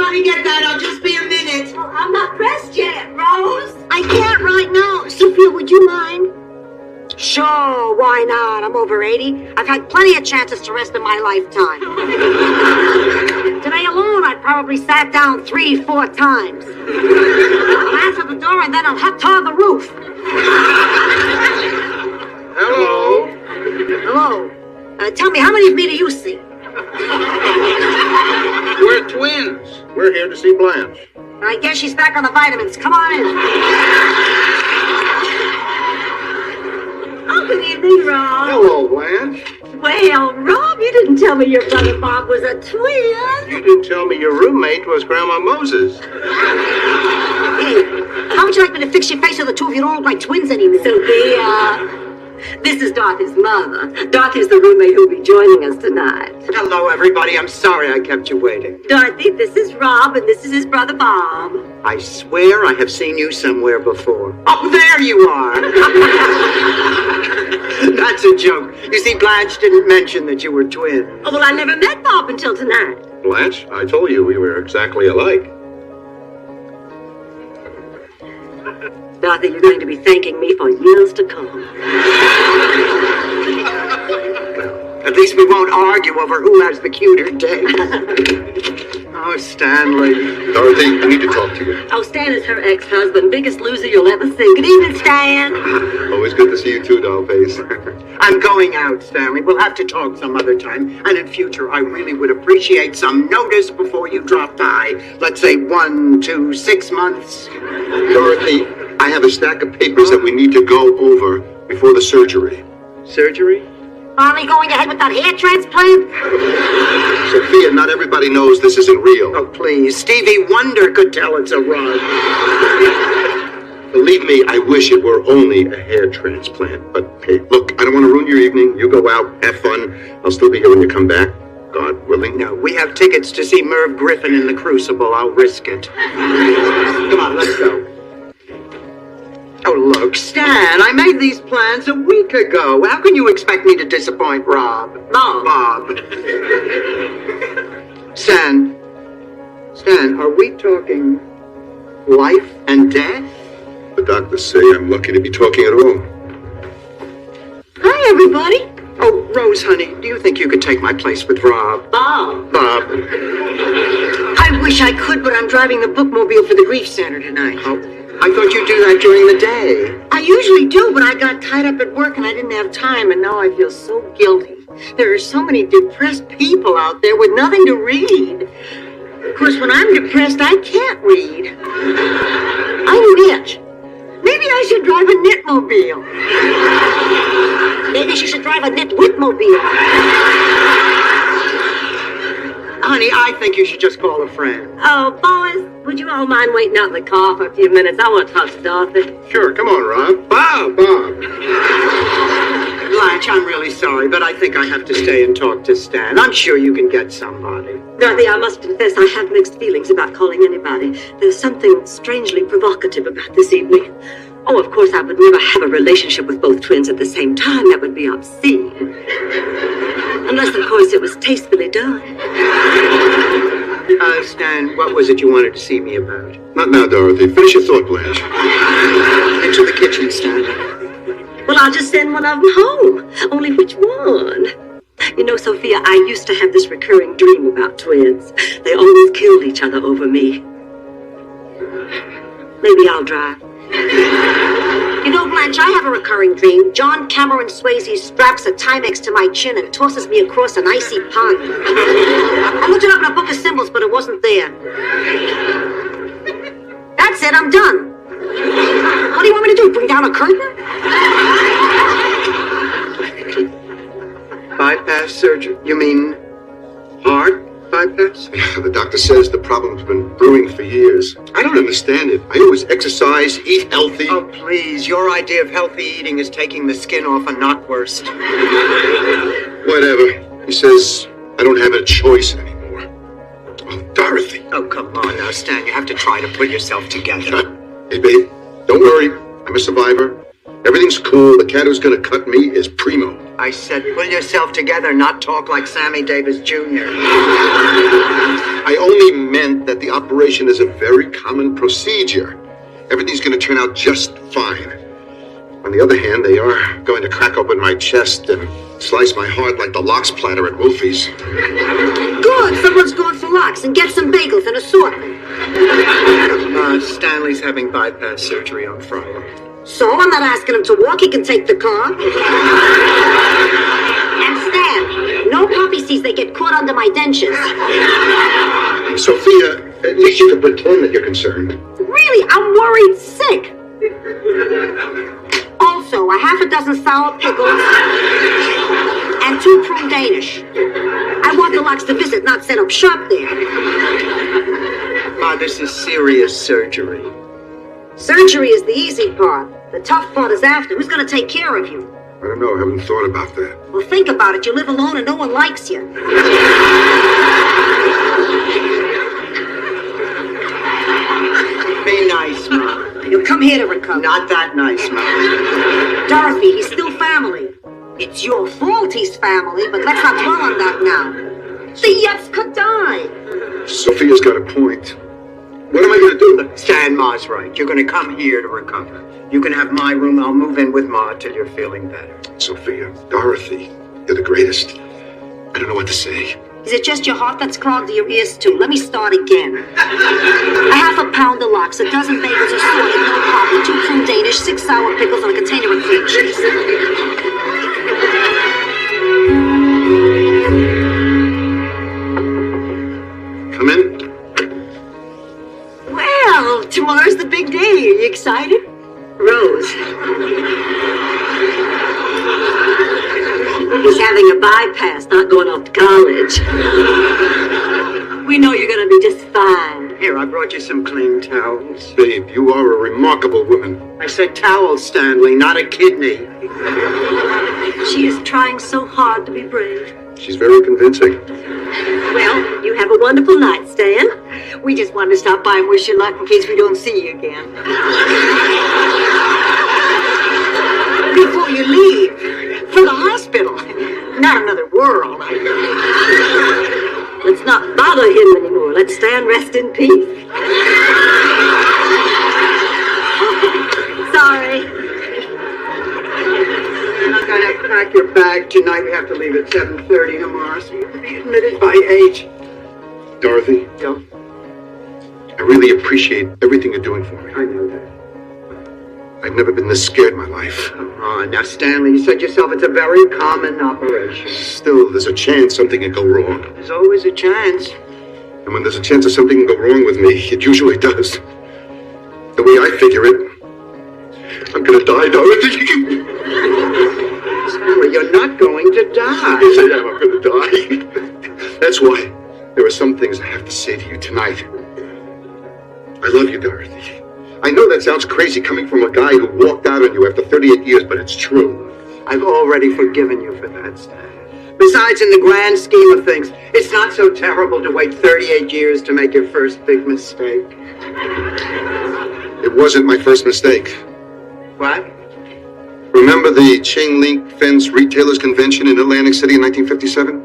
Honey, get that. I'll just be a minute. Well, I'm not pressed yet, Rose. I can't right now. Sophia, would you mind? Sure, why not? I'm over 80. I've had plenty of chances to rest in my lifetime. Today alone, I probably sat down 3-4 times. I'll answer the door and then I'll hot-tar the roof. Hello. Hello. Tell me, how many of me do you see? We're twins. We're here to see Blanche. I guess she's back on the vitamins. Come on in. Oh, good evening, Rob. Hello, Blanche. Well, Rob, you didn't tell me your brother Bob was a twin. You didn't tell me your roommate was Grandma Moses. Hey, how would you like me to fix your face so the two of you don't look like twins anymore? Sophia, this is Dorothy's mother. Dorothy's the roommate who'll be joining us tonight. Hello, everybody. I'm sorry I kept you waiting. Dorothy, this is Rob, and this is his brother Bob. I swear I have seen you somewhere before. Oh, there you are. That's a joke. You see, Blanche didn't mention that you were twins. Oh, well, I never met Bob until tonight. Blanche, I told you we were exactly alike. Dorothy, you're going to be thanking me for years to come. At least we won't argue over who has the cuter dick. Oh, Stanley. Dorothy, I need to talk to you. Oh, Stan is her ex-husband. Biggest loser you'll ever see. Good evening, Stan. Always good to see you too, Dollface. I'm going out, Stanley. We'll have to talk some other time. And in future, I really would appreciate some notice before you drop by. Let's say 1 to 6 months. Dorothy, I have a stack of papers that we need to go over before the surgery. Surgery? Finally going ahead with that hair transplant? Sophia, not everybody knows this isn't real. Oh, please. Stevie Wonder could tell it's a run. Believe me, I wish it were only a hair transplant. But hey, look, I don't want to ruin your evening. You go out, have fun. I'll still be here when you come back, God willing. No, we have tickets to see Merv Griffin in the Crucible. I'll risk it. Come on, let's go. Oh, look, Stan, I made these plans a week ago. How can you expect me to disappoint Rob? Bob. Stan, are we talking life and death? The doctors say I'm lucky to be talking at all. Hi, everybody. Oh, Rose, honey, do you think you could take my place with Rob? Bob. Bob. I wish I could, but I'm driving the bookmobile for the Grief Center tonight. Oh, I thought you'd do that during the day. I usually do, but I got tied up at work and I didn't have time, and now I feel so guilty. There are so many depressed people out there with nothing to read. Of course, when I'm depressed, I can't read. I knit. Maybe I should drive a knitmobile. Maybe she should drive a knit-witmobile. Honey, I think you should just call a friend. Oh, boys, would you all mind waiting out in the car for a few minutes? I want to talk to Dorothy. Sure, come on, Rob. Bob! Bob. Blanche, I'm really sorry, but I think I have to stay and talk to Stan. I'm sure you can get somebody. Dorothy, I must confess I have mixed feelings about calling anybody. There's something strangely provocative about this evening. Oh, of course, I would never have a relationship with both twins at the same time. That would be obscene. Unless, of course, it was tastefully done. Stan, what was it you wanted to see me about? Not now, Dorothy. Finish your thought, Blanche. Into the kitchen, Stanley. Well, I'll just send one of them home. Only which one? You know, Sophia, I used to have this recurring dream about twins. They always killed each other over me. Maybe I'll drive. You know, Blanche, I have a recurring dream. John Cameron Swayze straps a Timex to my chin and tosses me across an icy pond. I looked it up in a book of symbols, but it wasn't there. That's it, I'm done. What do you want me to do, bring down a curtain? Bypass surgery? You mean heart bypass? The doctor says the problem's been brewing for years. I don't understand it. I always exercise, eat healthy. Oh, please. Your idea of healthy eating is taking the skin off a knockwurst. Whatever. He says I don't have a choice anymore. Oh, Dorothy. Oh, come on now, Stan. You have to try to put yourself together. Hey, babe, don't worry. I'm a survivor. Everything's cool. The cat who's gonna cut me is primo. I said pull yourself together, not talk like Sammy Davis Jr. I only meant that the operation is a very common procedure. Everything's going to turn out just fine. On the other hand, they are going to crack open my chest and slice my heart like the lox platter at Wolfie's. Good, someone's going for lox, and get some bagels and assortment. Stanley's having bypass surgery on Friday. So, I'm not asking him to walk, he can take the car. And Stan, no poppy seeds, they get caught under my dentures. Sophia, at least you can pretend that you're concerned. Really, I'm worried sick. Also, a half a dozen sour pickles and 2 prune Danish. I want the lox to visit, not set up shop there. Ma, this is serious surgery. Surgery is the easy part. The tough part is after. Who's going to take care of you? I don't know, I haven't thought about that. Well, think about it. You live alone and no one likes you. Be nice, Ma. You'll come here to recover. Not that nice, Ma. Dorothy, he's still family. It's your fault he's family, but let's not dwell on that now. The Yets could die. Sophia's got a point. What am I going to do? Stan, Ma's right. You're going to come here to recover. You can have my room. I'll move in with Ma till you're feeling better. Sophia, Dorothy, you're the greatest. I don't know what to say. Is it just your heart that's clogged or your ears too? Let me start again. A half a pound of lox, a dozen bagels assorted, no coffee, 2 prune Danish, 6 sour pickles, and a container of cream cheese. Come in. Well, tomorrow's the big day. Are you excited? Rose. He's having a bypass, not going off to college. We know you're going to be just fine. Here, I brought you some clean towels. Babe, you are a remarkable woman. I said towels, Stanley, not a kidney. She is trying so hard to be brave. She's very convincing. Well, you have a wonderful night, Stan. We just wanted to stop by and wish you luck in case we don't see you again. Before you leave, for the hospital, not another world. Let's not bother him anymore. Let Stan rest in peace. Sorry. You're not going to pack your bag tonight. We have to leave at 7:30 tomorrow, so you'll be admitted by 8. Dorothy, Go. I really appreciate everything you're doing for me. I know that. I've never been this scared in my life. Come on. Now, Stanley, you said yourself it's a very common operation. Still, there's a chance something can go wrong. There's always a chance. And when there's a chance that something can go wrong with me, it usually does. The way I figure it, I'm gonna die, Dorothy. Stanley, you're not going to die. Yes, I am. I'm gonna die. That's why there are some things I have to say to you tonight. I love you, Dorothy. I know that sounds crazy coming from a guy who walked out on you after 38 years, but it's true. I've already forgiven you for that, Stan. Besides, in the grand scheme of things, it's not so terrible to wait 38 years to make your first big mistake. It wasn't my first mistake. What? Remember the chain link fence retailers convention in Atlantic City in 1957?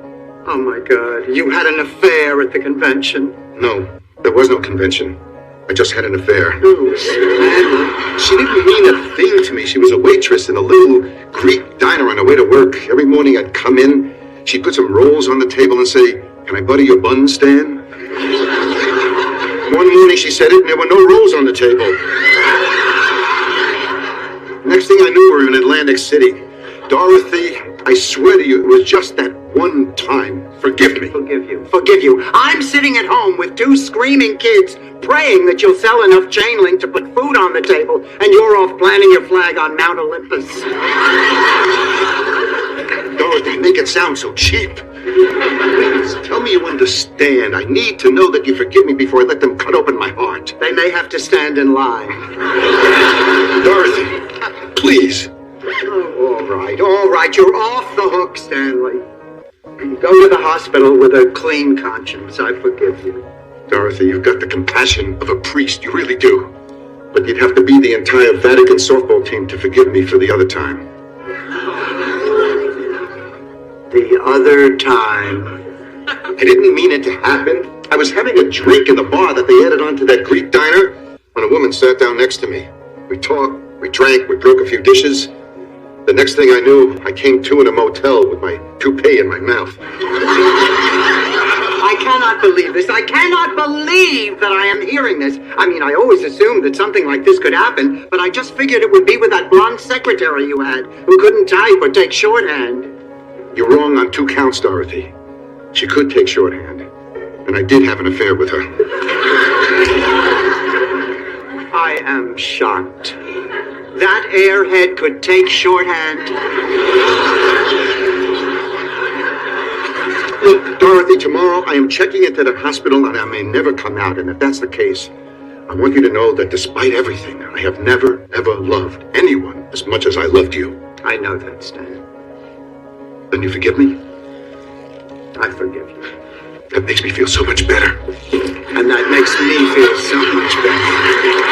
Oh, my God. You had an affair at the convention. No, there was no convention. I just had an affair. Ooh, Stanley. She didn't mean a thing to me. She was a waitress in a little Greek diner on her way to work. Every morning I'd come in, she'd put some rolls on the table and say, "Can I butter your bun, Stan?" One morning she said it and there were no rolls on the table. Next thing I knew, we were in Atlantic City. Dorothy, I swear to you, it was just that one time. Forgive me. Forgive you. Forgive you. I'm sitting at home with 2 screaming kids, praying that you'll sell enough chain link to put food on the table, and you're off planting your flag on Mount Olympus. Dorothy, make it sound so cheap. Please, tell me you understand. I need to know that you forgive me before I let them cut open my heart. They may have to stand in line. Dorothy, please. Oh, all right. You're off the hook, Stanley. Go to the hospital with a clean conscience. I forgive you. Dorothy, you've got the compassion of a priest. You really do. But you'd have to be the entire Vatican softball team to forgive me for the other time. The other time. I didn't mean it to happen. I was having a drink in the bar that they added onto that Greek diner when a woman sat down next to me. We talked, we drank, we broke a few dishes. The next thing I knew, I came to in a motel with my toupee in my mouth. I cannot believe this. I cannot believe that I am hearing this. I mean, I always assumed that something like this could happen, but I just figured it would be with that blonde secretary you had, who couldn't type or take shorthand. You're wrong on 2 counts, Dorothy. She could take shorthand, and I did have an affair with her. I am shocked. That airhead could take shorthand. Look, Dorothy, tomorrow I am checking into the hospital and I may never come out. And if that's the case, I want you to know that despite everything, I have never, ever loved anyone as much as I loved you. I know that, Stan. Then you forgive me? I forgive you. That makes me feel so much better. And that makes me feel so much better.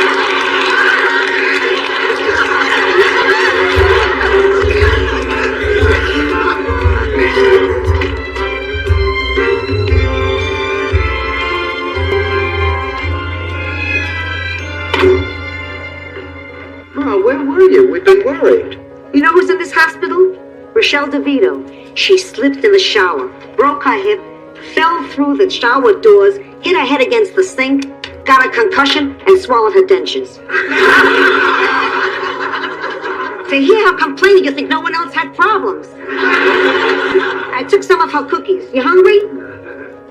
Oh, where were you? We've been worried. You know who's in this hospital? Rochelle DeVito. She slipped in the shower, broke her hip, fell through the shower doors, hit her head against the sink, got a concussion, and swallowed her dentures. To hear her complaining, you think no one else had problems. I took some of her cookies. You hungry?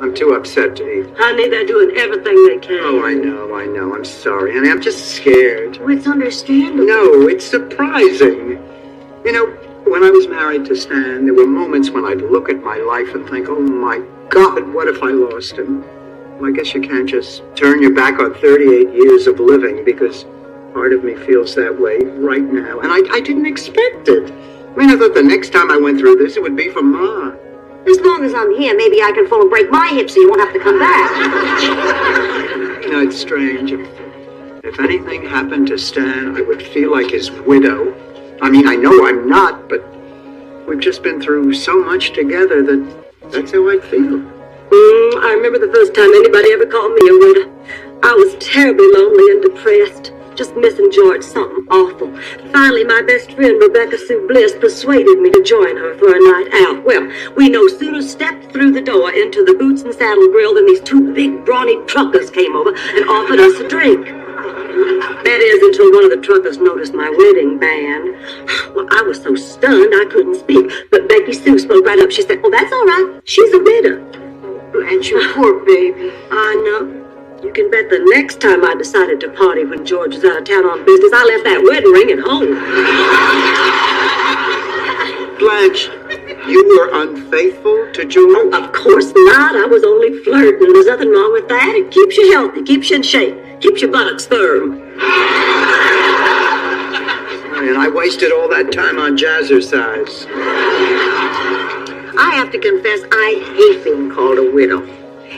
I'm too upset to eat. Honey, they're doing everything they can. Oh, I know. I'm sorry, honey. I'm just scared. Oh, it's understandable. No, it's surprising. You know, when I was married to Stan, there were moments when I'd look at my life and think, oh my God, what if I lost him? Well, I guess you can't just turn your back on 38 years of living, because part of me feels that way right now. And I didn't expect it. I mean, I thought the next time I went through this, it would be for Ma. As long as I'm here, maybe I can fall and break my hip so you won't have to come back. You know, it's strange. If anything happened to Stan, I would feel like his widow. I mean, I know I'm not, but we've just been through so much together that's how I feel. I remember the first time anybody ever called me a widow. I was terribly lonely and depressed, just missing George, something awful. Finally, my best friend, Rebecca Sue Bliss, persuaded me to join her for a night out. Well, we no sooner stepped through the door into the Boots and Saddle Grill than these 2 big, brawny truckers came over and offered us a drink. That is, until one of the truckers noticed my wedding band. Well, I was so stunned I couldn't speak, but Becky Sue spoke right up. She said, oh, that's all right. She's a widow. Blanche, you poor baby. I know. You can bet the next time I decided to party when George was out of town on business, I left that wedding ring at home. Blanche, you were unfaithful to George? Of course not. I was only flirting. There's nothing wrong with that. It keeps you healthy, keeps you in shape, keeps your buttocks firm. And I wasted all that time on jazzercise. I have to confess, I hate being called a widow.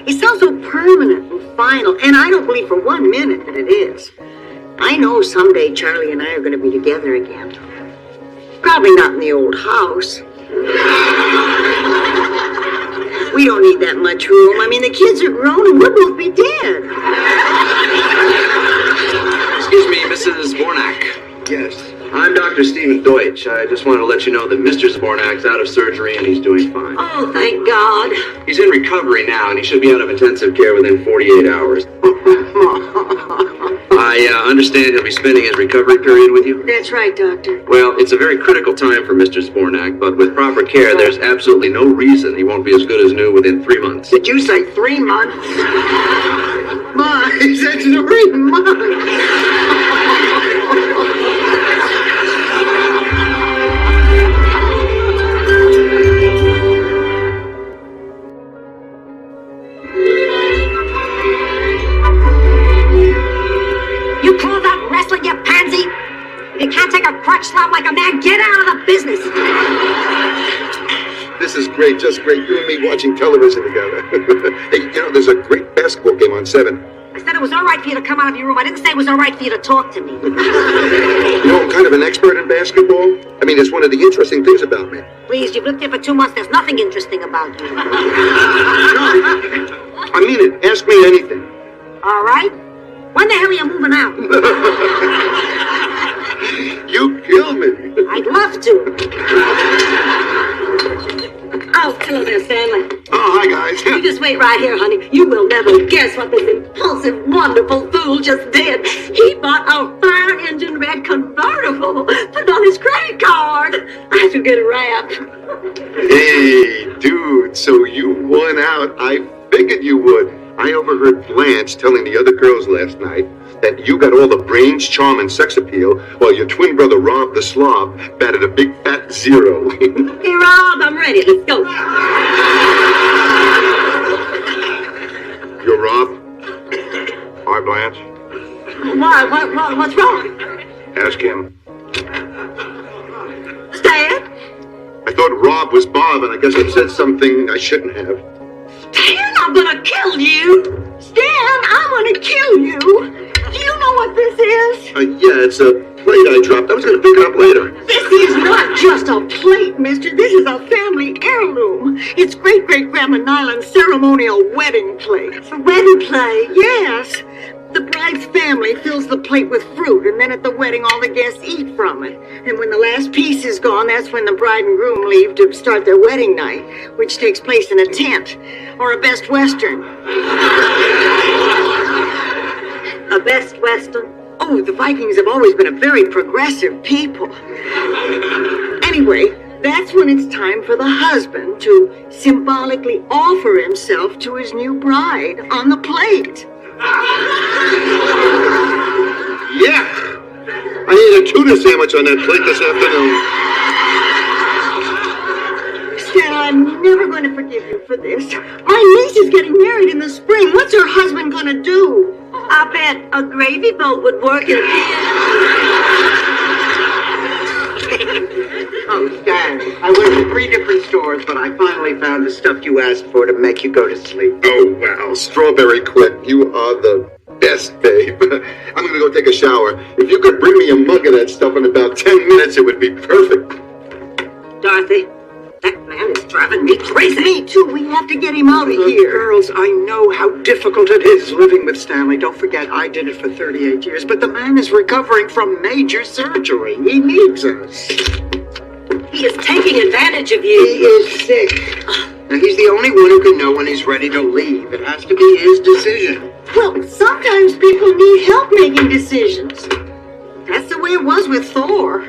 It sounds so permanent and final, and I don't believe for 1 minute that it is. I know someday Charlie and I are going to be together again. Probably not in the old house. We don't need that much room. I mean, the kids are grown and we'll both be dead. Excuse me, Mrs. Zbornak. Yes. I'm Dr. Stephen Deutsch. I just wanted to let you know that Mr. Zbornak's out of surgery and he's doing fine. Oh, thank God. He's in recovery now and he should be out of intensive care within 48 hours. I understand he'll be spending his recovery period with you. That's right, Doctor. Well, it's a very critical time for Mr. Zbornak, but with proper care, there's absolutely no reason he won't be as good as new within 3 months. Did you say 3 months? Ma, he said 3 months. You call that wrestling, you pansy? If you can't take a crutch slap like a man, get out of the business. This is great, just great. You and me watching television together. Hey, you know, there's a great basketball game on 7. I said it was all right for you to come out of your room. I didn't say it was all right for you to talk to me. You know, I'm kind of an expert in basketball. I mean, it's one of the interesting things about me. Please, you've lived here for 2 months. There's nothing interesting about you. No, I mean it. Ask me anything. All right? When the hell are you moving out? You kill me. I'd love to. Oh, hello there, Stanley. Oh, hi, guys. You just wait right here, honey. You will never guess what this impulsive, wonderful fool just did. He bought a fire engine red convertible, put it on his credit card. I should get a wrap. Hey, dude, so you won out. I figured you would. I overheard Blanche telling the other girls last night that you got all the brains, charm, and sex appeal, while your twin brother Rob the Slob batted a big fat 0. Hey, Rob, I'm ready. Let's go. You're Rob? Hi, Blanche. What's wrong? Ask him. Stan? I thought Rob was Bob, and I guess I said something I shouldn't have. Stan, I'm gonna kill you. Stan, I'm gonna kill you. Do you know what this is? Yeah, it's a plate I dropped. I was going to pick it up later. This is not just a plate, mister. This is a family heirloom. It's great-great-grandma Nyland's ceremonial wedding plate. A wedding plate? Yes. The bride's family fills the plate with fruit, and then at the wedding, all the guests eat from it. And when the last piece is gone, that's when the bride and groom leave to start their wedding night, which takes place in a tent, or a Best Western. A Best Western? Oh, the Vikings have always been a very progressive people. Anyway, that's when it's time for the husband to symbolically offer himself to his new bride on the plate. Yeah! I ate a tuna sandwich on that plate this afternoon. Stan, I'm never going to forgive you for this. My niece is getting married in the spring. What's her husband going to do? I bet a gravy boat would work in Oh, Stan, I went to 3 different stores, but I finally found the stuff you asked for to make you go to sleep. Oh, wow. Strawberry Quit, you are the best, babe. I'm going to go take a shower. If you could bring me a mug of that stuff in about 10 minutes, it would be perfect. Dorothy, that man is driving me crazy. Me too. We have to get him out of here. Girls, I know how difficult it is living with Stanley. Don't forget, I did it for 38 years, but the man is recovering from major surgery. He needs us. He is taking advantage of He you. is sick. Now, he's the only one who can know when he's ready to leave. It has to be his decision. Well, sometimes people need help making decisions. That's the way it was with Thor,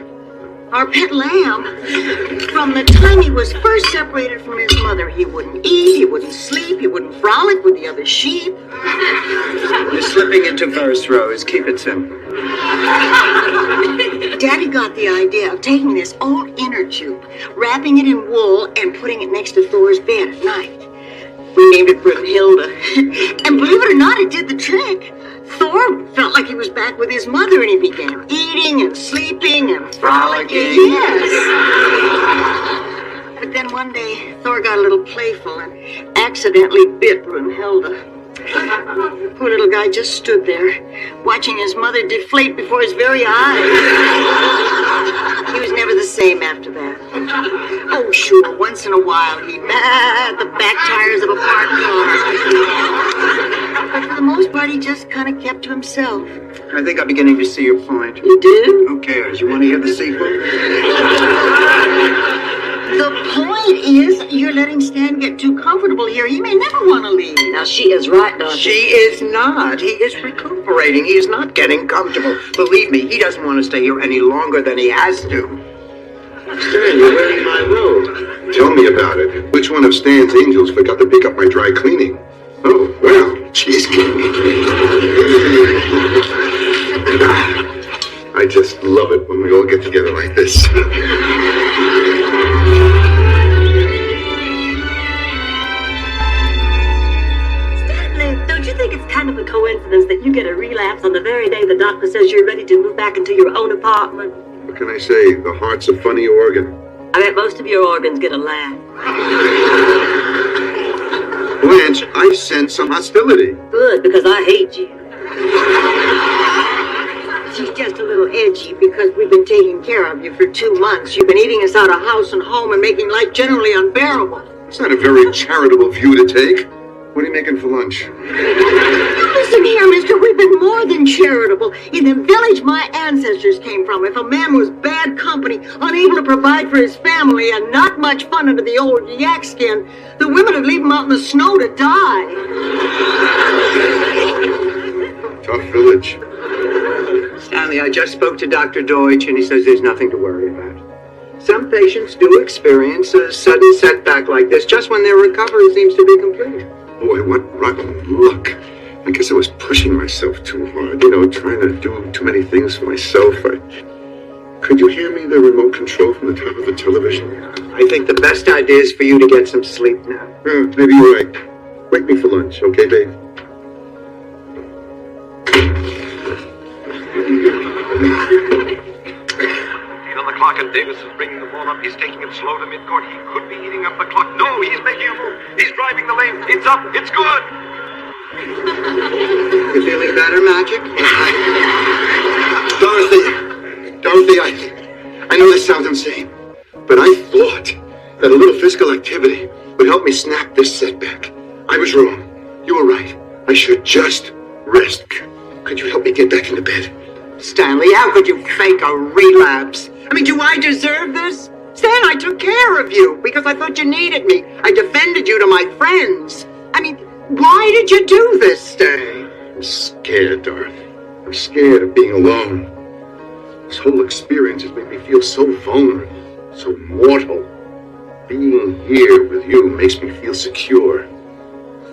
our pet lamb. From the time he was first separated from his mother, he wouldn't eat, he wouldn't sleep, he wouldn't frolic with the other sheep. You're slipping into verse, Rose. Keep it simple. Daddy got the idea of taking this old inner tube, wrapping it in wool, and putting it next to Thor's bed at night. We named it Brunhilde. And believe it or not, it did the trick. Thor felt like he was back with his mother, and he began eating and sleeping and frolicking. Yes. But then one day, Thor got a little playful and accidentally bit Brunhilde. Poor little guy just stood there, watching his mother deflate before his very eyes. He was never the same after that. Oh, sure, once in a while he'd bat the back tires of a parked car. But for the most part, he just kind of kept to himself. I think I'm beginning to see your point. You do? Who cares? You want to hear the sequel? The point is, you're letting Stan get too comfortable here. He may never want to leave. Now, she is right, Dorothy. She is not. He is recuperating. He is not getting comfortable. Believe me, he doesn't want to stay here any longer than he has to. Stan, you're wearing my robe. Tell me about it. Which one of Stan's angels forgot to pick up my dry cleaning? Oh, well, cheesecake. I just love it when we all get together like this. Don't you think it's kind of a coincidence that you get a relapse on the very day the doctor says you're ready to move back into your own apartment? What can I say? The heart's a funny organ. I bet most of your organs get a laugh. Blanche, I sense some hostility. Good, because I hate you. She's just a little edgy because we've been taking care of you for 2 months. You've been eating us out of house and home and making life generally unbearable. It's not a very charitable view to take. What are you making for lunch? Listen here, mister, we've been more than charitable. In the village my ancestors came from, if a man was bad company, unable to provide for his family, and not much fun under the old yak skin, the women would leave him out in the snow to die. Tough village. Stanley, I just spoke to Dr. Deutsch, and he says there's nothing to worry about. Some patients do experience a sudden setback like this just when their recovery seems to be complete. Boy, what rotten luck. I guess I was pushing myself too hard, trying to do too many things for myself. Could you hear me, the remote control from the top of the television? I think the best idea is for you to get some sleep now. Maybe you're right. Wake me for lunch, okay, babe? On the clock, and Davis is bringing the ball up. He's taking it slow to midcourt. He could be eating up the clock. No, he's making a move. He's driving the lane. It's up. It's good. You feeling better, Magic? Dorothy, I know this sounds insane, but I thought that a little physical activity would help me snap this setback. I was wrong. You were right. I should just rest. Could you help me get back into bed? Stanley, how could you fake a relapse? I mean, do I deserve this? Stan, I took care of you because I thought you needed me. I defended you to my friends. I mean, why did you do this, Stan? I'm scared, Dorothy. I'm scared of being alone. This whole experience has made me feel so vulnerable, so mortal. Being here with you makes me feel secure.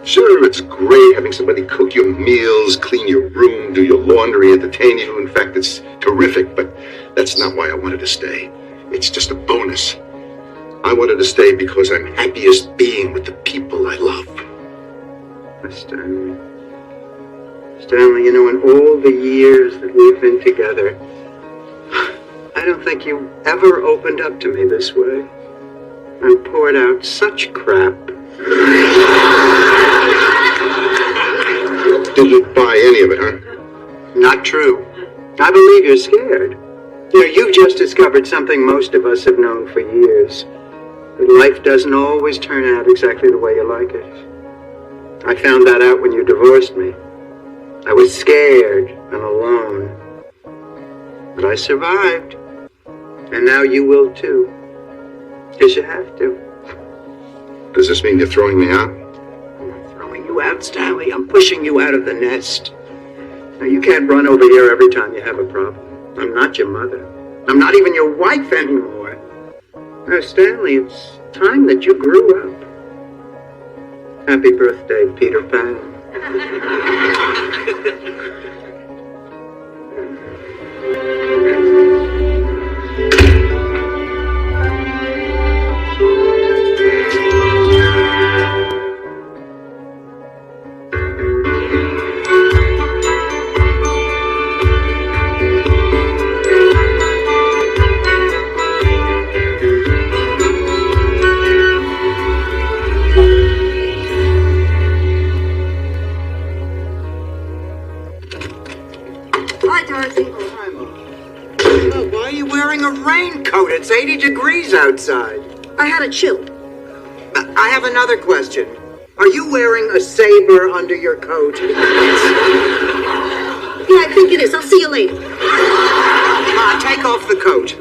Sure, it's great having somebody cook your meals, clean your room, do your laundry, entertain you. In fact, it's terrific, but that's not why I wanted to stay. It's just a bonus. I wanted to stay because I'm happiest being with the people I love. Stanley, in all the years that we've been together, I don't think you ever opened up to me this way and poured out such crap. Didn't buy any of it, huh? Not true. I believe you're scared. You've just discovered something most of us have known for years. That life doesn't always turn out exactly the way you like it. I found that out when you divorced me. I was scared and alone. But I survived. And now you will too. Because you have to. Does this mean you're throwing me out? I'm not throwing you out, Stanley. I'm pushing you out of the nest. Now, you can't run over here every time you have a problem. I'm not your mother. I'm not even your wife anymore. Now, Stanley, it's time that you grew up. Happy birthday, Peter Pan. Hi, Dorothy. Why are you wearing a raincoat? It's 80 degrees outside. I had a chill. I have another question. Are you wearing a saber under your coat? Yeah, I think it is. I'll see you later. Take off the coat.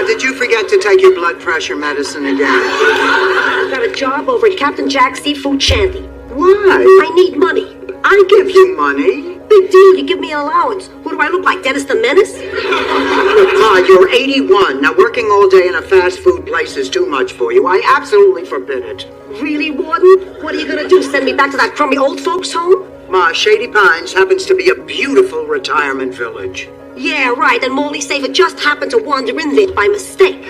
Did you forget to take your blood pressure medicine again? I've got a job over at Captain Jack's Seafood Shanty. Why? I need money. I give you money. Big deal, you give me an allowance. Who do I look like, Dennis the Menace? Look, Pa, you're 81. Now, working all day in a fast food place is too much for you. I absolutely forbid it. Really, Warden? What are you gonna do, send me back to that crummy old folks' home? Ma, Shady Pines happens to be a beautiful retirement village. Yeah, right, and Molly Safer just happened to wander in there by mistake.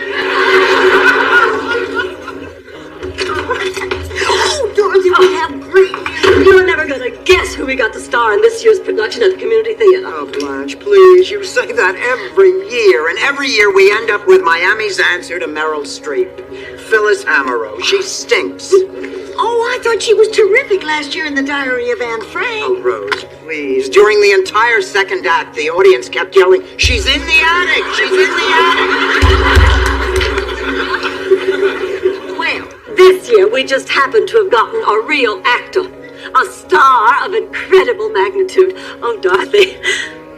Oh, Dorothy, we have great news. You're never gonna guess who we got to star in this year's production at the Community Theater. Oh, Blanche, please, you say that every year, and every year we end up with Miami's answer to Meryl Streep. Phyllis Amaro. She stinks. Oh, I thought she was terrific last year in The Diary of Anne Frank. Oh, Rose, please. During the entire second act, the audience kept yelling, "She's in the attic! She's in the attic!" Well, this year we just happened to have gotten a real actor. A star of incredible magnitude. Oh, Dorothy,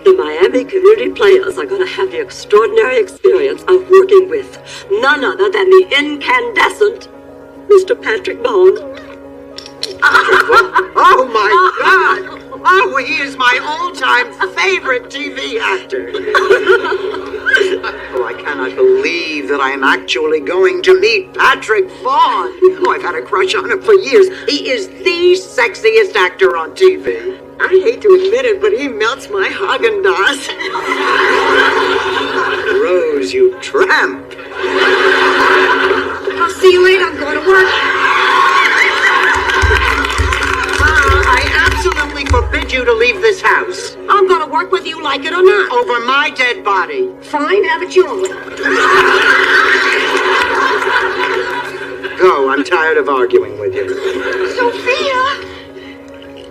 the Miami Community Players are going to have the extraordinary experience of working with none other than the incandescent Mr. Patrick Vaughn. Oh, my God! Oh, he is my all-time favorite TV actor. Oh, I cannot believe that I am actually going to meet Patrick Vaughn. Oh, I've had a crush on him for years. He is the sexiest actor on TV. I hate to admit it, but he melts my Haagen-Dazs. Rose, you tramp. I'll see you later. I'm going to work. I absolutely forbid you to leave this house. I'm going to work whether you like it or not. Over my dead body. Fine, have it your way. Go, I'm tired of arguing with you. Sophia!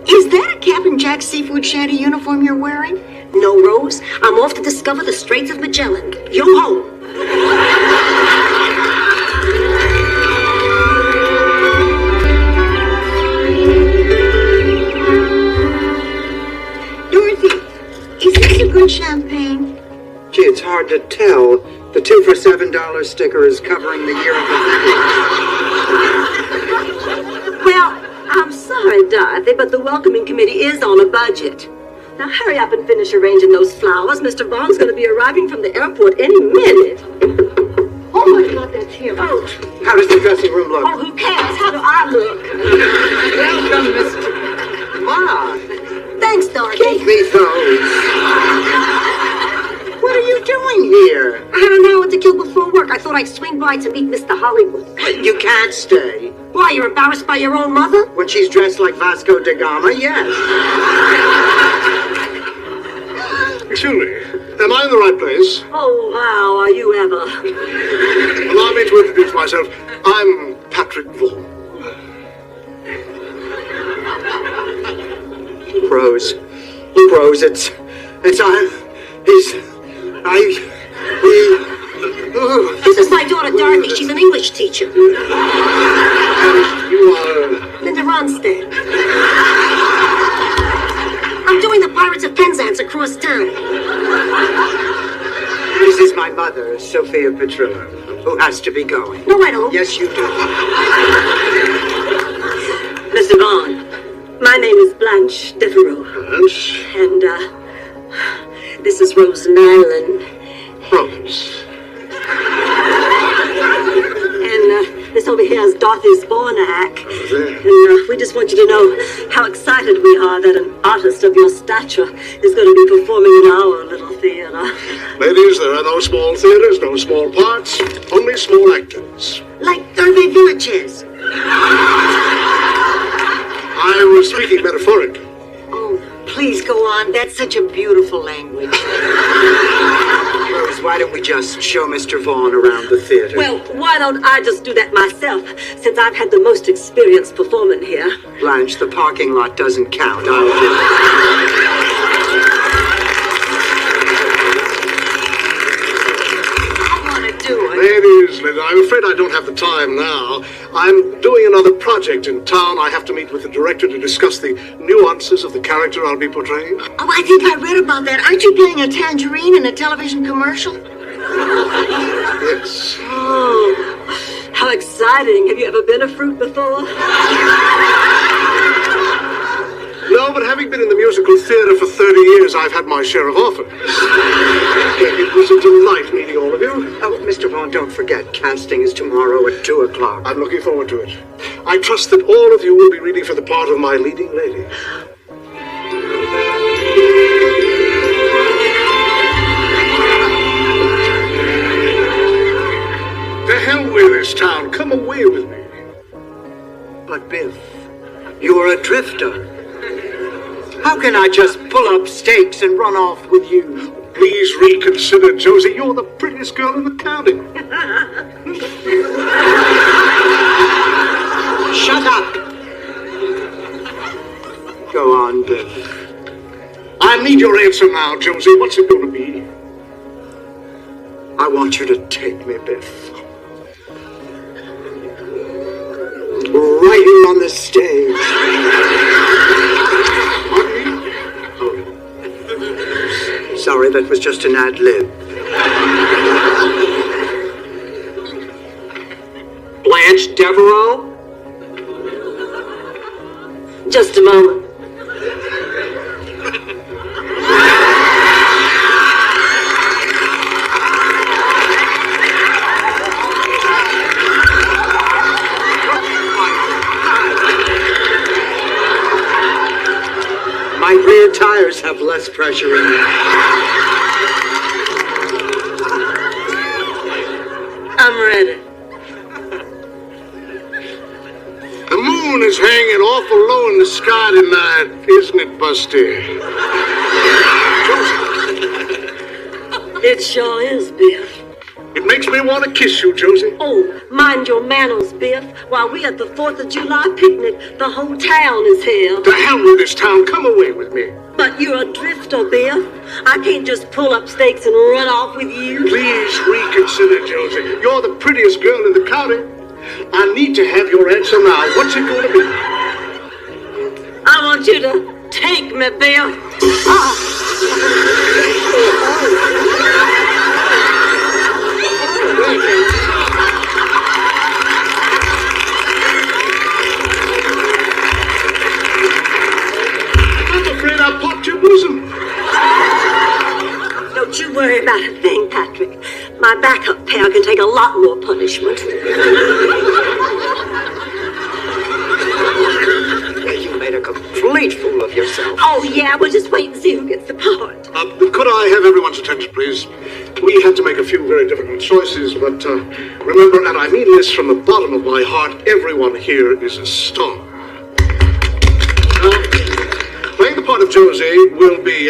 Is that a Captain Jack seafood shanty uniform you're wearing? No, Rose. I'm off to discover the Straits of Magellan. Yo ho! Dorothy, is this a good champagne? Gee, it's hard to tell. The 2 for $7 sticker is covering the year of the vintage. Well, I'm sorry, Dorothy, but the welcoming committee is on a budget. Now hurry up and finish arranging those flowers. Mr. Vaughn's going to be arriving from the airport any minute. Oh my God, that's him. Oh, How does the dressing room look? who cares? How do I look? Welcome, Mr. Ma. Thanks, Dorothy. Give me those. What are you doing here? I had an hour to kill before work. I thought I'd swing by to meet Mr. Hollywood. You can't stay. Why, you're embarrassed by your own mother? When she's dressed like Vasco da Gama, yes. Excuse me, am I in the right place? Oh, wow, are you ever? Allow me to introduce myself. I'm Patrick Vaughan. Rose, This is my daughter, Dorothy. She's an English teacher. You are... Linda Ronstadt. I'm doing the Pirates of Penzance across town. This is my mother, Sophia Petrillo, who has to be going. No, I don't. Yes, you do. Mr. Vaughn, my name is Blanche Devereaux. Yes? And, this is Rose Nyland. Rose. And, this over here is Dorothy Spornak. There. And, we just want you to know how excited we are that an artist of your stature is going to be performing in our little theater. Ladies, there are no small theaters, no small parts, only small actors. Like Hervé Villagers. I was speaking metaphorically. Oh, please go on. That's such a beautiful language. Rose, why don't we just show Mr. Vaughn around the theater? Well, why don't I just do that myself, since I've had the most experience performing here? Blanche, the parking lot doesn't count. I'll do it. I want to do it. Ladies, I'm afraid I don't have the time now. I'm doing another project in town. I have to meet with the director to discuss the nuances of the character I'll be portraying. Oh, I think I read about that. Aren't you playing a tangerine in a television commercial? Yes. Oh, how exciting. Have you ever been a fruit before? No, but having been in the musical theater for 30 years, I've had my share of offers. It was a delight meeting all of you. Oh, Mr. Vaughn, don't forget, casting is tomorrow at 2 o'clock. I'm looking forward to it. I trust that all of you will be reading for the part of my leading lady. To hell with this town. Come away with me. But Biff, you're a drifter. How can I just pull up stakes and run off with you? Please reconsider, Josie. You're the prettiest girl in the county. Shut up. on, Biff. I need your answer now, Josie. What's it going to be? I want you to take me, Biff. Right here on the stage. Sorry, that was just an ad lib. Blanche Devereaux? Just a moment. My rear tires have less pressure in them. I'm ready. The moon is hanging awful low in the sky tonight, isn't it, Busty? It sure is, Biff. It makes me want to kiss you, Josie. Oh, mind your manners, Biff. While we at the 4th of July picnic, the whole town is here. To hell with this town. Come away with me. But you're a drifter, Biff. I can't just pull up stakes and run off with you. Please reconsider, Josie. You're the prettiest girl in the county. I need to have your answer now. What's it going to be? I want you to take me, Biff. I'm afraid I popped your bosom. Don't you worry about a thing, Patrick. My backup pair can take a lot more punishment. You made a complete fool of yourself. Oh, yeah, we'll just wait and see who gets the part. Could I have everyone's attention, please? We had to make a few very difficult choices, but remember, and I mean this from the bottom of my heart, everyone here is a star. Playing the part of Josie will be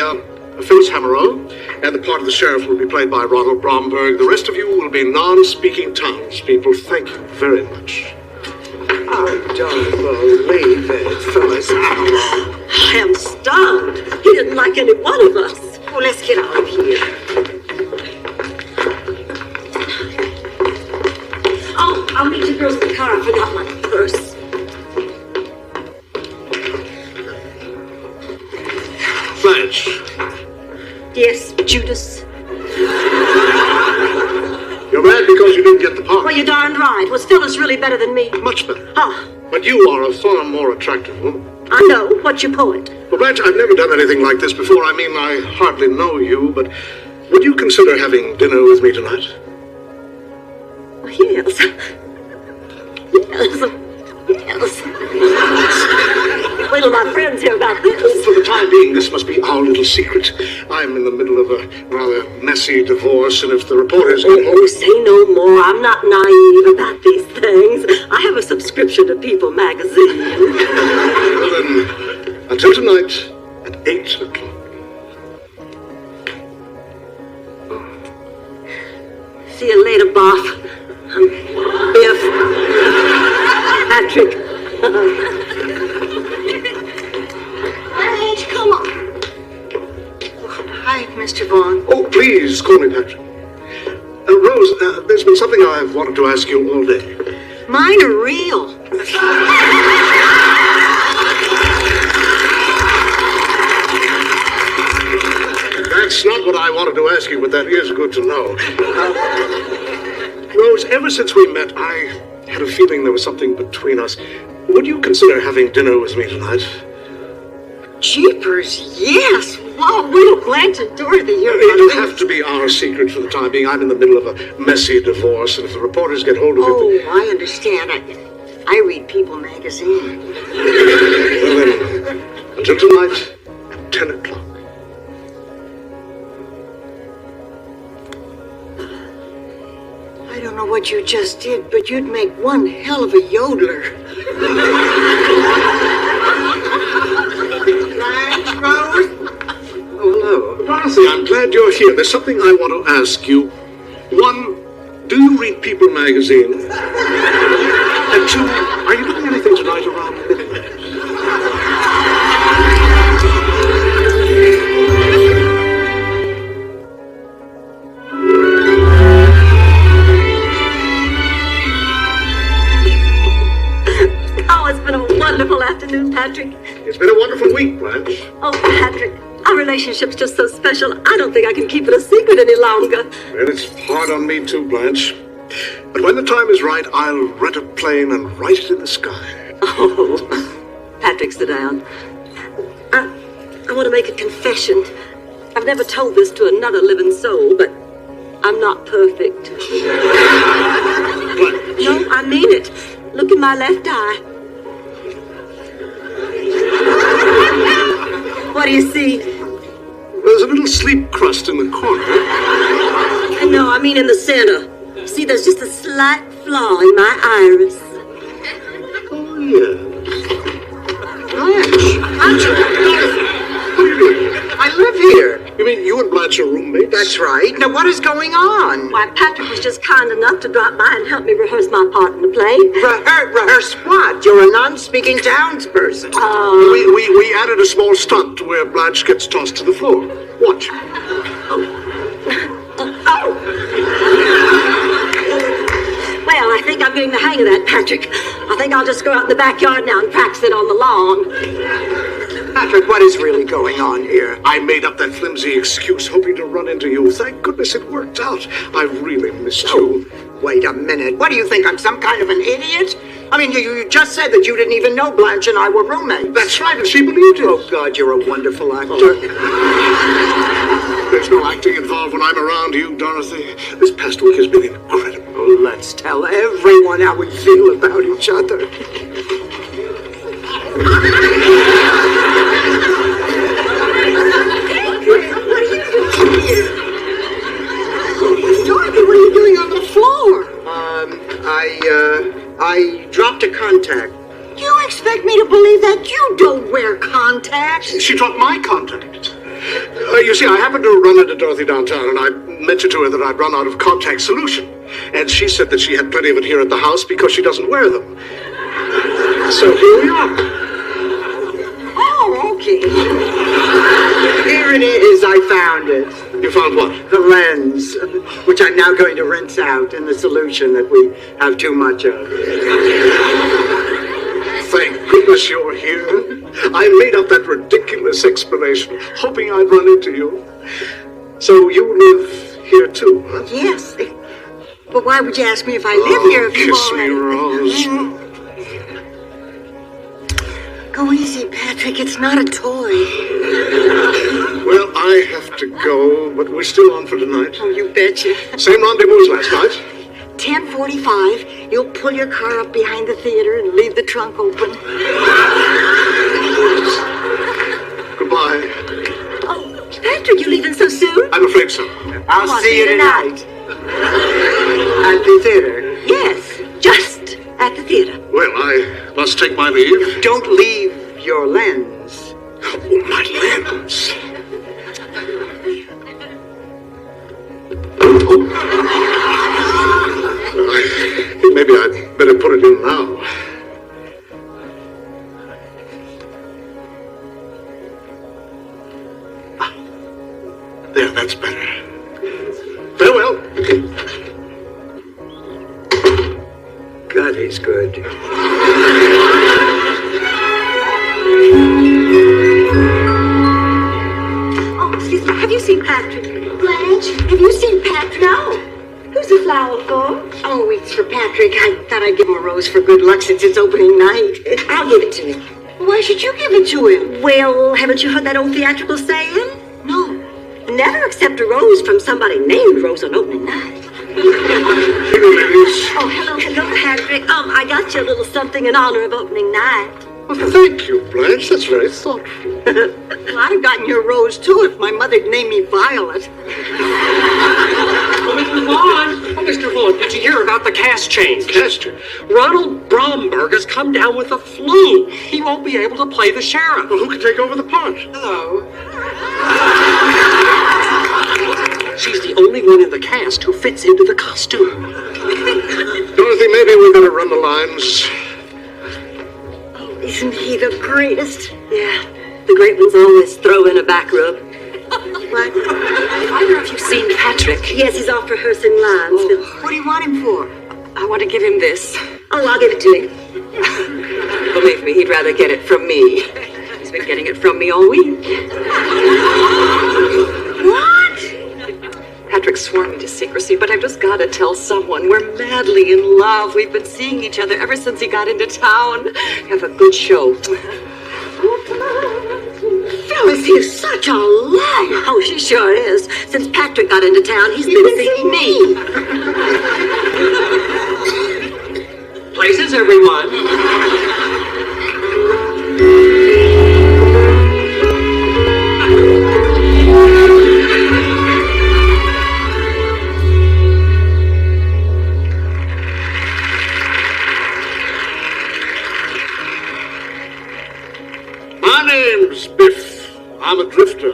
Phyllis Hammerall, and the part of the sheriff will be played by Ronald Bromberg. The rest of you will be non-speaking townspeople. Thank you very much. I don't believe it, Phyllis Hammerall. I am stunned. He didn't like any one of us. Oh, let's get out of here. Oh, I'll meet you girls in the car. I forgot my purse. Blanche, Yes, Judas. you're mad because you didn't get the part. Well, you're darned right. Was Phyllis really better than me? Much better. Ah, But you are a far more attractive woman. I know. What's your point? Well, Blanche, I've never done anything like this before. I mean, I hardly know you, but would you consider having dinner with me tonight? Yes. Yes. Yes. Wait till my friends hear about this. For the time being, this must be our little secret. I'm in the middle of a rather messy divorce, and if the reporters get Oh, say no more. I'm not naive about these things. I have a subscription to People magazine. well, then, until tonight at 8 o'clock. See you later, Boff. Biff. Patrick. Blanche, come on. Hi, Mr. Vaughn. Oh, please call me Patrick. Rose, there's been something I've wanted to ask you all day. Mine are real. That's not what I wanted to ask you, but that is good to know. Rose, ever since we met, I had a feeling there was something between us. Would you consider having dinner with me tonight? Jeepers, yes. Wow, wait Blanche and Dorothy hear about It'll this. have to be our secret for the time being. I'm in the middle of a messy divorce, and if the reporters get hold of it... Oh, I understand. I read People magazine. Well then, until tonight at 10 o'clock. I don't know what you just did, but you'd make one hell of a yodeler. Blanche, Rose? Oh, hello. Dorothy, I'm glad you're here. There's something I want to ask you. One, do you read People magazine? And two, are you doing anything tonight around midnight? it's been a wonderful afternoon, Patrick. It's been a wonderful week, Blanche. Oh, Patrick, our relationship's just so special. I don't think I can keep it a secret any longer. Well, it's hard on me too, Blanche. But when the time is right, I'll rent a plane and write it in the sky. Oh, Patrick, sit down. I want to make a confession. I've never told this to another living soul, but I'm not perfect. No, I mean it. Look in my left eye. What do you see? There's a little sleep crust in the corner. No, I mean in the center. See, there's just a slight flaw in my iris. Oh, yeah. Blanche! What are you doing? I live here. You mean you and Blanche are roommates? That's right. Now, what is going on? Why, Patrick was just kind enough to drop by and help me rehearse my part in the play. Rehearse what? You're a non-speaking townsperson. We added a small stunt where Blanche gets tossed to the floor. Watch. Well, I think I'm getting the hang of that, Patrick. I think I'll just go out in the backyard now and practice it on the lawn. Patrick, what is really going on here? I made up that flimsy excuse hoping to run into you. Thank goodness it worked out. I really missed you. Wait a minute. What do you think? I'm some kind of an idiot? I mean, you just said that you didn't even know Blanche and I were roommates. That's right, and she believed it. Oh, God, you're a wonderful actor. There's no acting involved when I'm around you, Dorothy. This past week has been incredible. Oh, let's tell everyone how we feel about each other. Dorothy, what are you doing on the floor? I dropped a contact. You expect me to believe that you don't wear contacts? She dropped my contact. You see, I happened to run into Dorothy downtown, and I mentioned to her that I'd run out of contact solution. And she said that she had plenty of it here at the house because she doesn't wear them. So here we are. Oh, okay. Here it is. I found it. You found what? The lens, which I'm now going to rinse out in the solution that we have too much of. Thank goodness you're here. I made up that ridiculous explanation, hoping I'd run into you. So you live here too, huh? Yes. But why would you ask me if I live here if you Kiss me, Rose. Go easy, Patrick. It's not a toy. Well, I have to go, but we're still on for tonight. Oh, you betcha. Same rendezvous as last night. 10:45. You'll pull your car up behind the theater and leave the trunk open. Goodbye. Oh, Patrick, you leaving so soon? I'm afraid so. I'll see you tonight. At the theater. Yes, just at the theater. Well, I must take my leave. Don't leave your lens. Oh, my lens. Maybe I'd better put it in now. There, that's better. Farewell. God, he's good. Oh, excuse me, have you seen Patrick? Blanche, have you seen Patrick? No. Who's the flower for? Oh, it's for Patrick. I thought I'd give him a rose for good luck since it's opening night. I'll give it to him. Why should you give it to him? Well, haven't you heard that old theatrical saying? No. Never accept a rose from somebody named Rose on opening night. Hello, ladies. Oh, hello, Patrick. I got you a little something in honor of opening night. Well, thank you, Blanche. That's very thoughtful. Well, I'd have gotten your rose, too, if my mother'd named me Violet. Oh, Mr. Vaughn! Oh, Mr. Vaughn, did you hear about the cast change? Castor. Ronald Bromberg has come down with the flu. He won't be able to play the sheriff. Well, who can take over the part? Hello. She's the only one in the cast who fits into the costume. Dorothy, maybe we better run the lines. Isn't he the greatest? Yeah, the great ones always throw in a back rub. What? Either of you seen Patrick? Yes, he's off rehearsing lines. What do you want him for? I want to give him this. Oh, I'll give it to him. The believe me, he'd rather get it from me. He's been getting it from me all week. What? Patrick swore me to secrecy, but I've just got to tell someone. We're madly in love. We've been seeing each other ever since he got into town. Have a good show. Phyllis, he's such a liar. Oh, she sure is. Since Patrick got into town, he's been seeing me. Places, everyone. My name's Biff. I'm a drifter.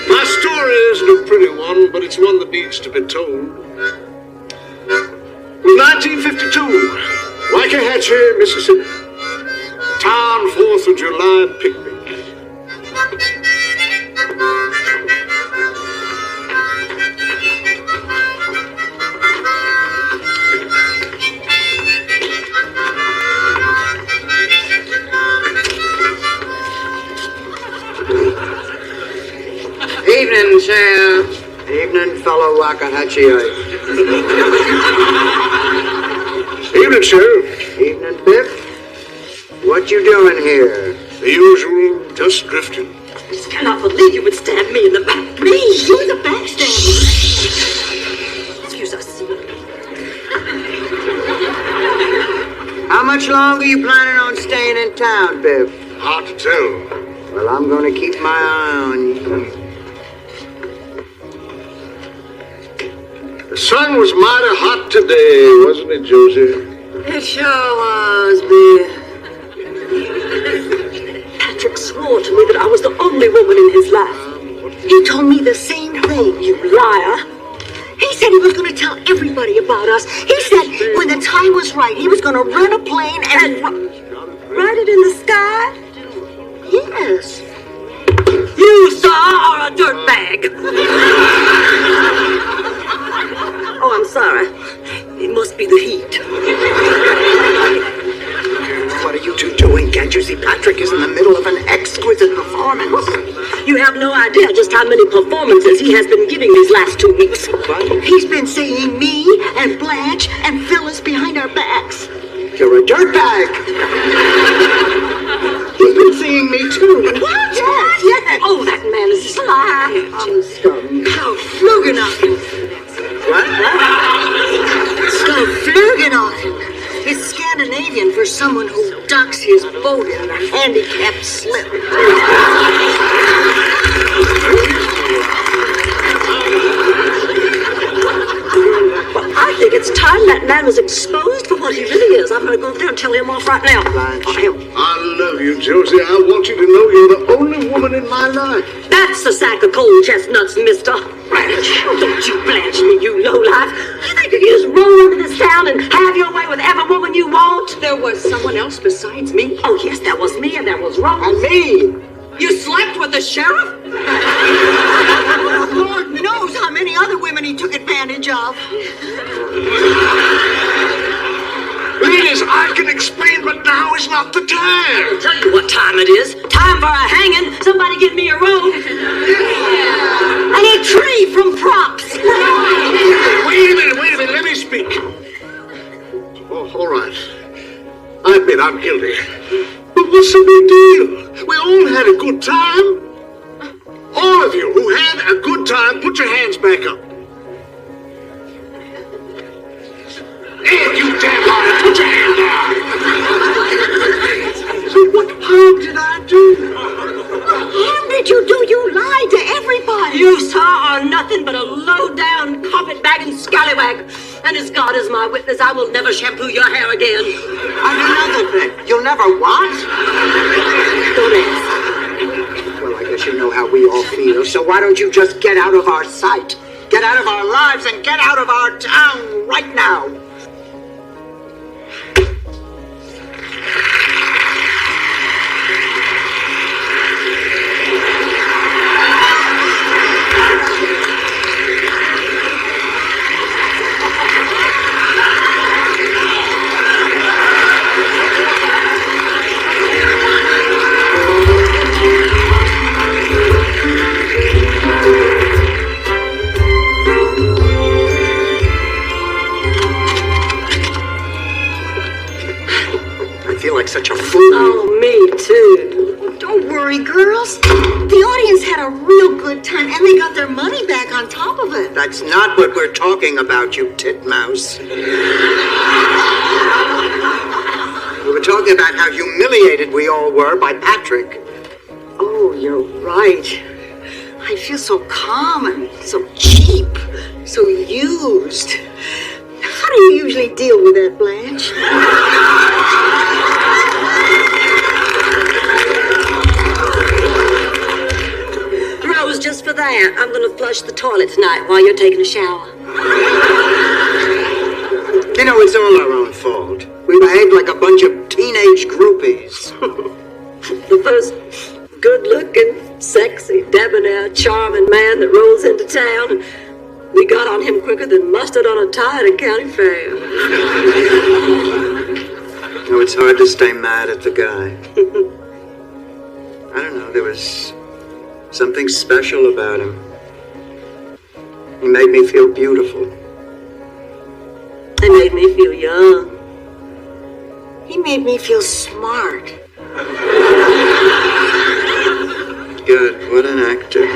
My story isn't a pretty one, but it's one that needs to be told. 1952, Waxahachie, Mississippi. Town 4th of July picnic. Evening, Sheriff. Evening, fellow Waxahachie. Evening, Sheriff. Evening, Biff. What you doing here? The usual, just drifting. I just cannot believe you would stab me in the back. Me? You're the backstabber. Excuse us. How much longer you planning on staying in town, Biff? Hard to tell. Well, I'm gonna keep my eye on you. The sun was mighty hot today, wasn't it, Josie? It sure was, Biff. Patrick swore to me that I was the only woman in his life. He told me the same thing, you liar. He said he was going to tell everybody about us. He said when the time was right, he was going to rent a plane and Write it in the sky? Yes. You, sir, are a dirtbag. Oh, I'm sorry. It must be the heat. What are you two doing? Can't you see Patrick is in the middle of an exquisite performance? You have no idea just how many performances he has been giving these last 2 weeks. He's been saying me and Blanche and Phyllis behind our backs. You're a dirtbag. He's been seeing me too. What? Yes, yes. Oh, that man is sly. Skaflugenotten. What? Skaflugenotten. It's Scandinavian for someone who ducks his boat in a handicapped slip. I think it's time that man was exposed for what he really is. I'm going to go there and tell him off right now. I love you, Josie. I want you to know you're the only woman in my life. That's a sack of cold chestnuts, mister. Blanche. Don't you blanch me, you lowlife. You think you can just roll into this town and have your way with every woman you want? There was someone else besides me. Oh, yes, that was me, and that was wrong. And me. You slept with the sheriff? Lord knows how many other women he took advantage of. Ladies, I can explain, but now is not the time. I'll tell you what time it is. Time for a hanging. Somebody get me a rope. I need a tree from props. Wait a minute. Let me speak. Oh, all right. I admit I'm guilty. But what's the big deal? We all had a good time. All of you who had a good time, put your hands back up. And you damn hard, put your hand down. So what harm did I do? What harm did you do? You lied to everybody. You, sir, are nothing but a low-down, carpet-bagging scallywag. And as God is my witness, I will never shampoo your hair again. And another thing, you'll never what? Don't ask. Well, I guess you know how we all feel, so why don't you just get out of our sight? Get out of our lives and get out of our town right now. feel like such a fool. Oh, me too. Don't worry, girls. The audience had a real good time, and they got their money back on top of it. That's not what we're talking about, you titmouse. We were talking about how humiliated we all were by Patrick. Oh, you're right. I feel so calm and so cheap, so used. How do you usually deal with that, Blanche? Rose, just for that, I'm gonna flush the toilet tonight while you're taking a shower. You know, it's all our own fault. We behaved like a bunch of teenage groupies. The first good-looking, sexy, debonair, charming man that rolls into town. We got on him quicker than mustard on a tie at a county fair. You know, it's hard to stay mad at the guy. I don't know, there was something special about him. He made me feel beautiful. They made me feel young. He made me feel smart. Good, what an actor.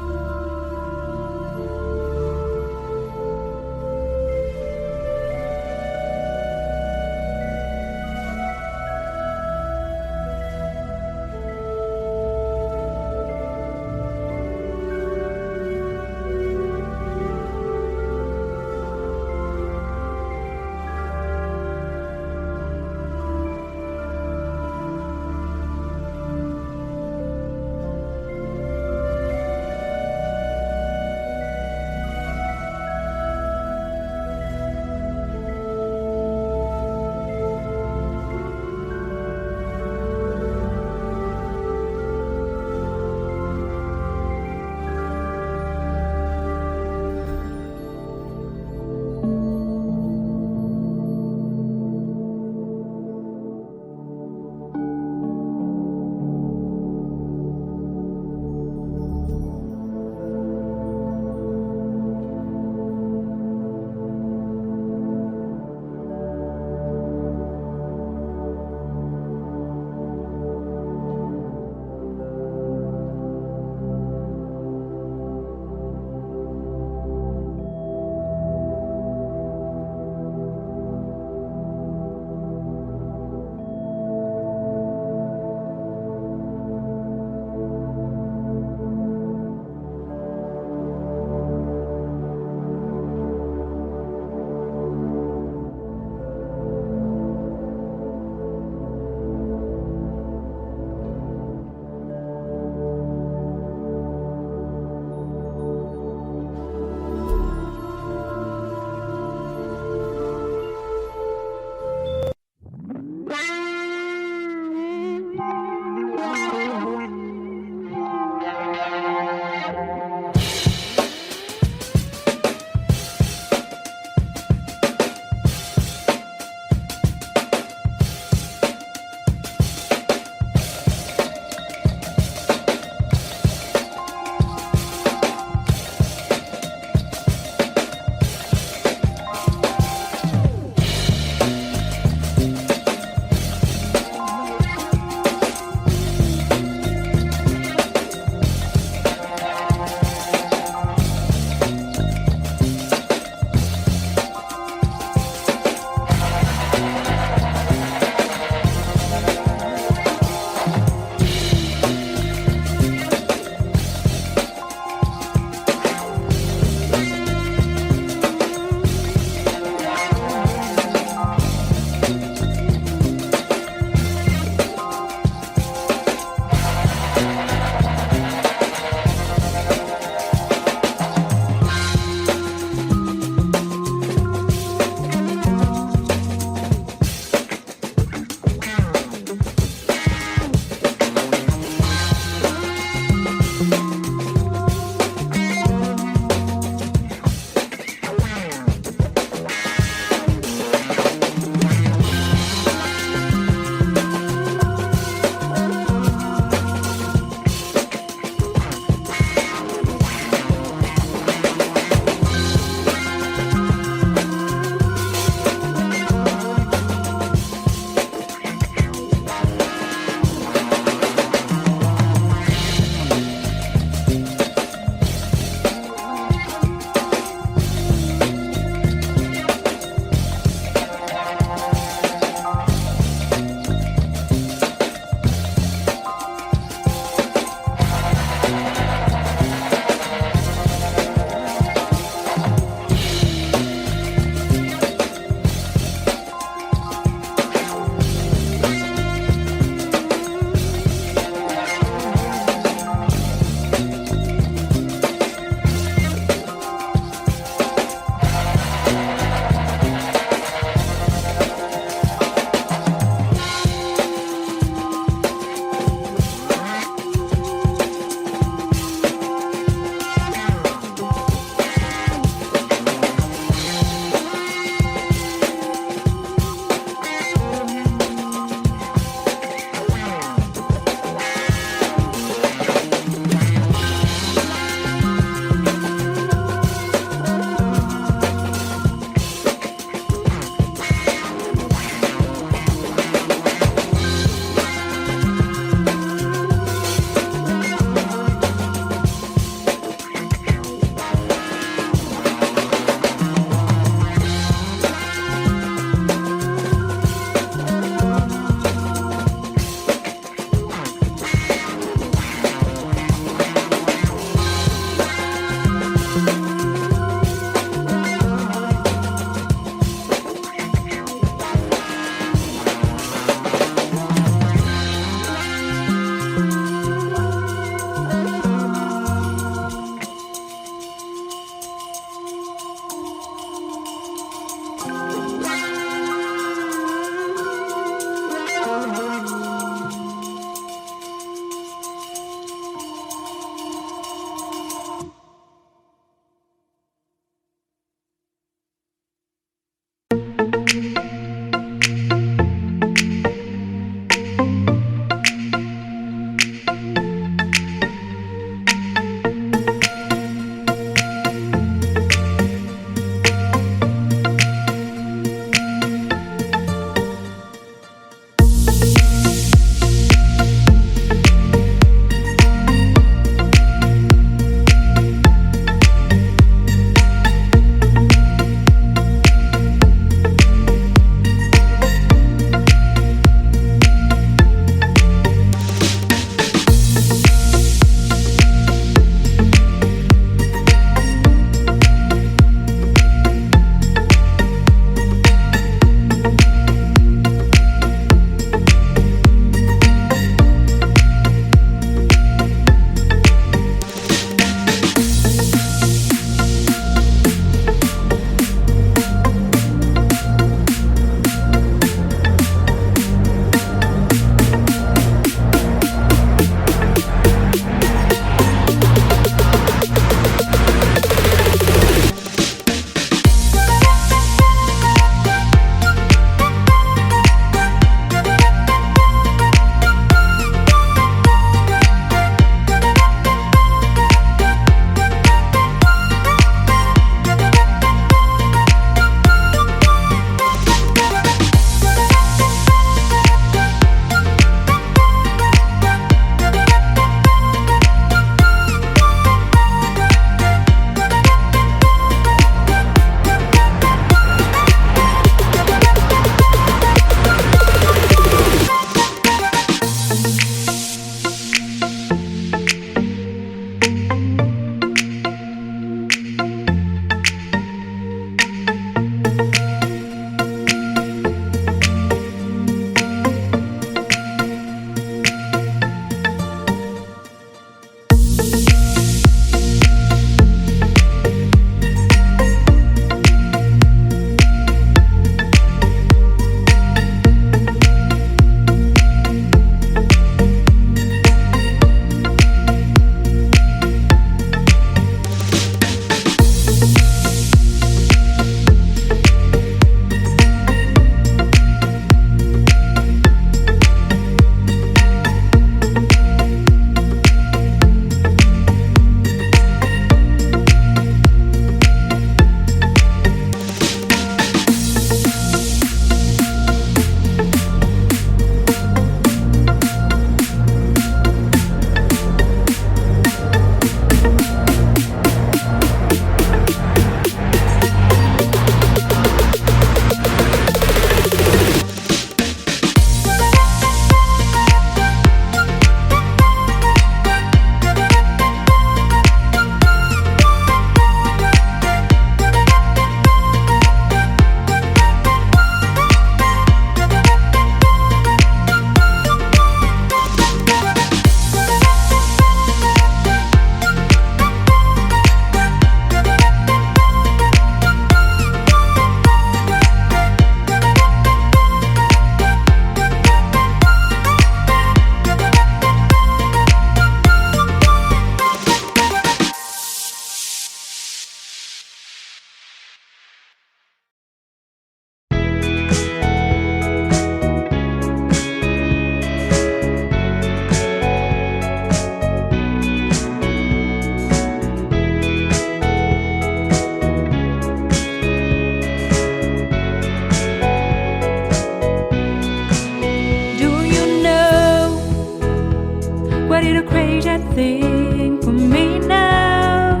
thing for me now.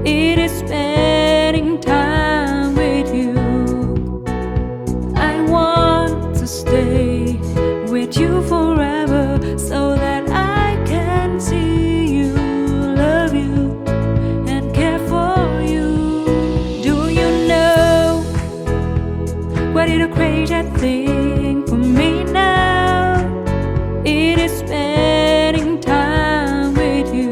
It is spending time with you. I want to stay with you forever so that I can see you, love you, and care for you. Do you know what is a crazy thing for me now? It is spending time with you.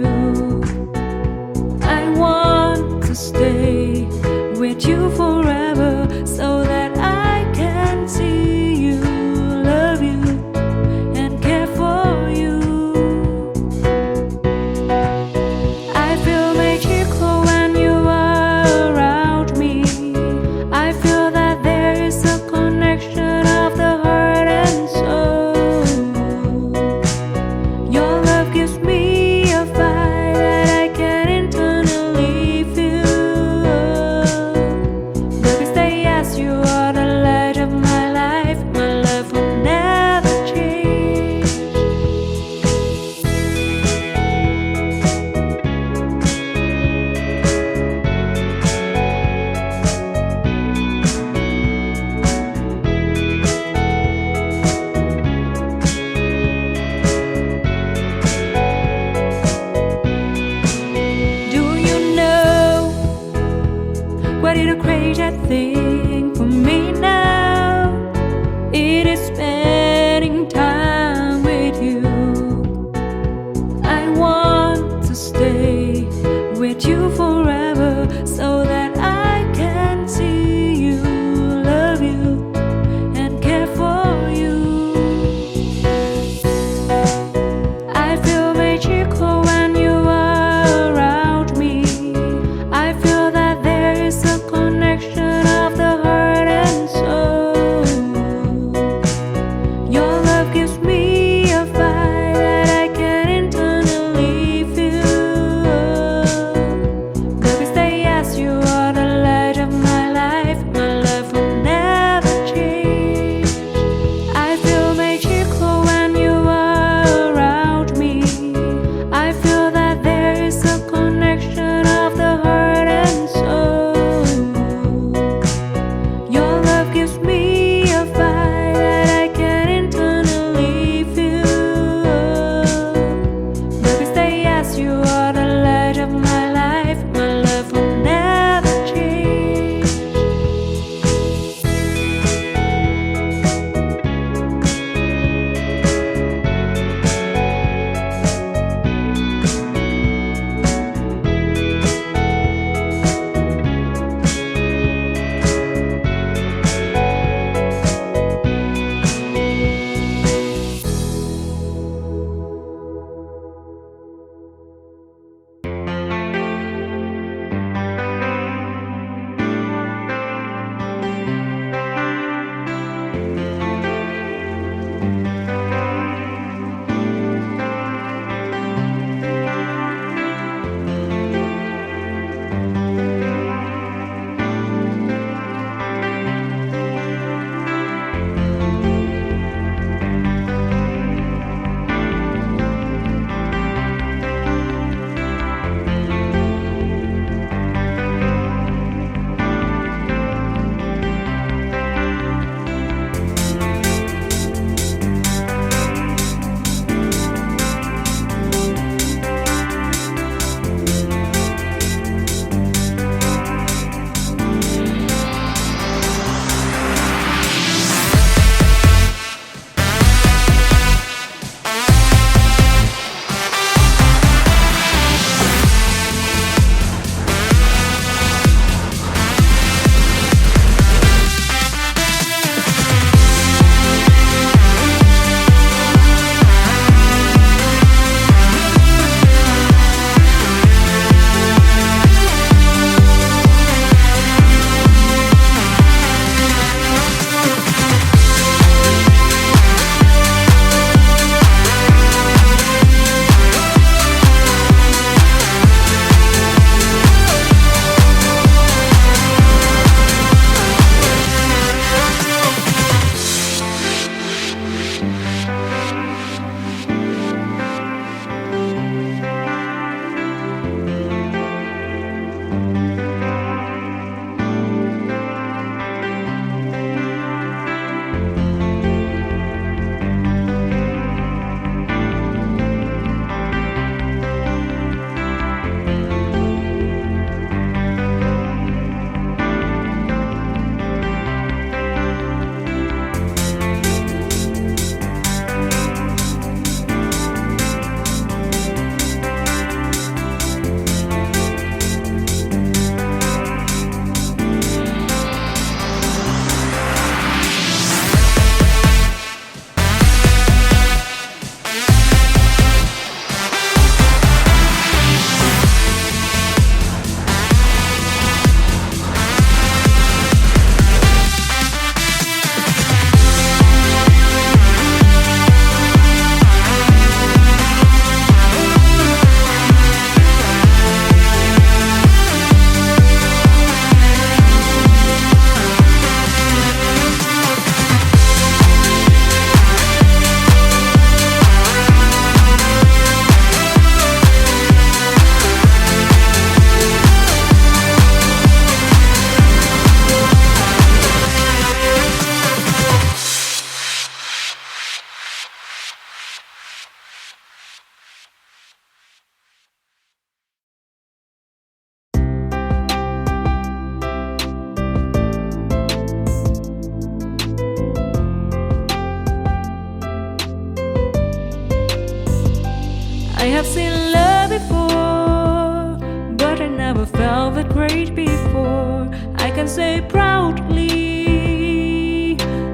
I have seen love before, but I never felt that great before. I can say proudly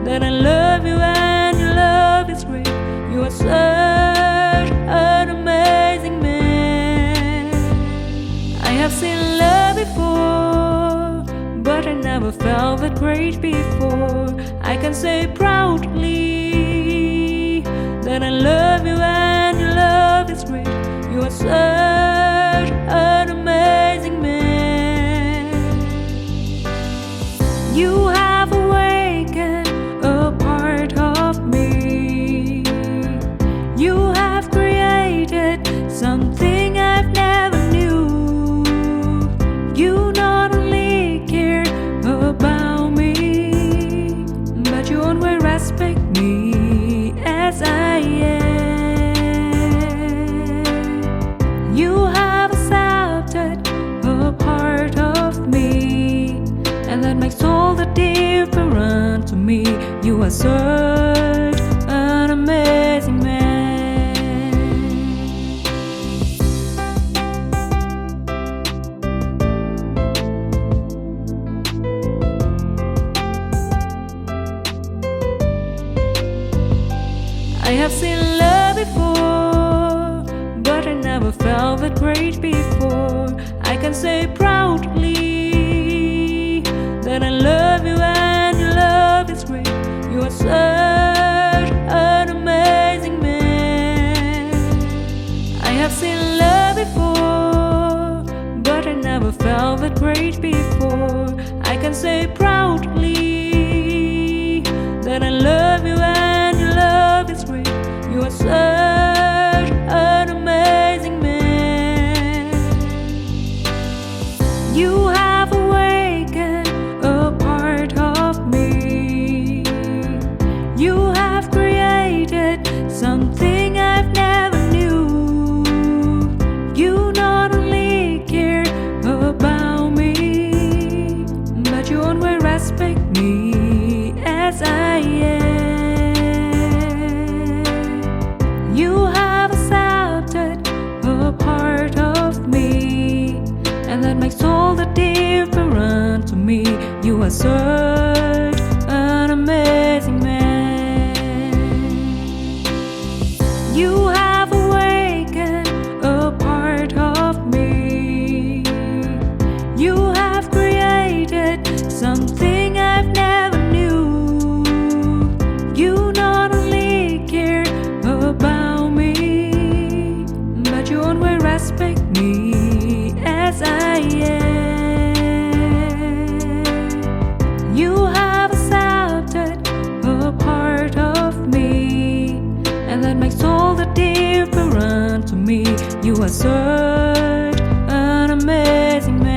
that I love you and your love is great. You are such an amazing man. I have seen love before, but I never felt that great before. I can say proudly that I love you and your love is great. You are such an amazing man. You have awakened a part of me. You have created something I've never knew. You not only care about me, but you always respect me as I am. You have accepted a part of me, and that makes all the difference to me. You are such an amazing man. I have seen love before, but I never felt that great before. I can say proudly that I love you and your love is great. You are such an amazing man. I have seen love before, but I never felt that great before. I can say proudly that I love you and your love is great. You are such an amazing man. You have awakened a part of me. You have created something I've never knew. You not only care about me, but you always respect me as I am. You have accepted a part of me, and that makes all the difference to me. You are such an amazing man. You have awakened a part of me. You have created something I've never knew. You not only care about me, but you always respect me as I am. You have accepted a part of me, and that makes all the difference to me. You are such an amazing man.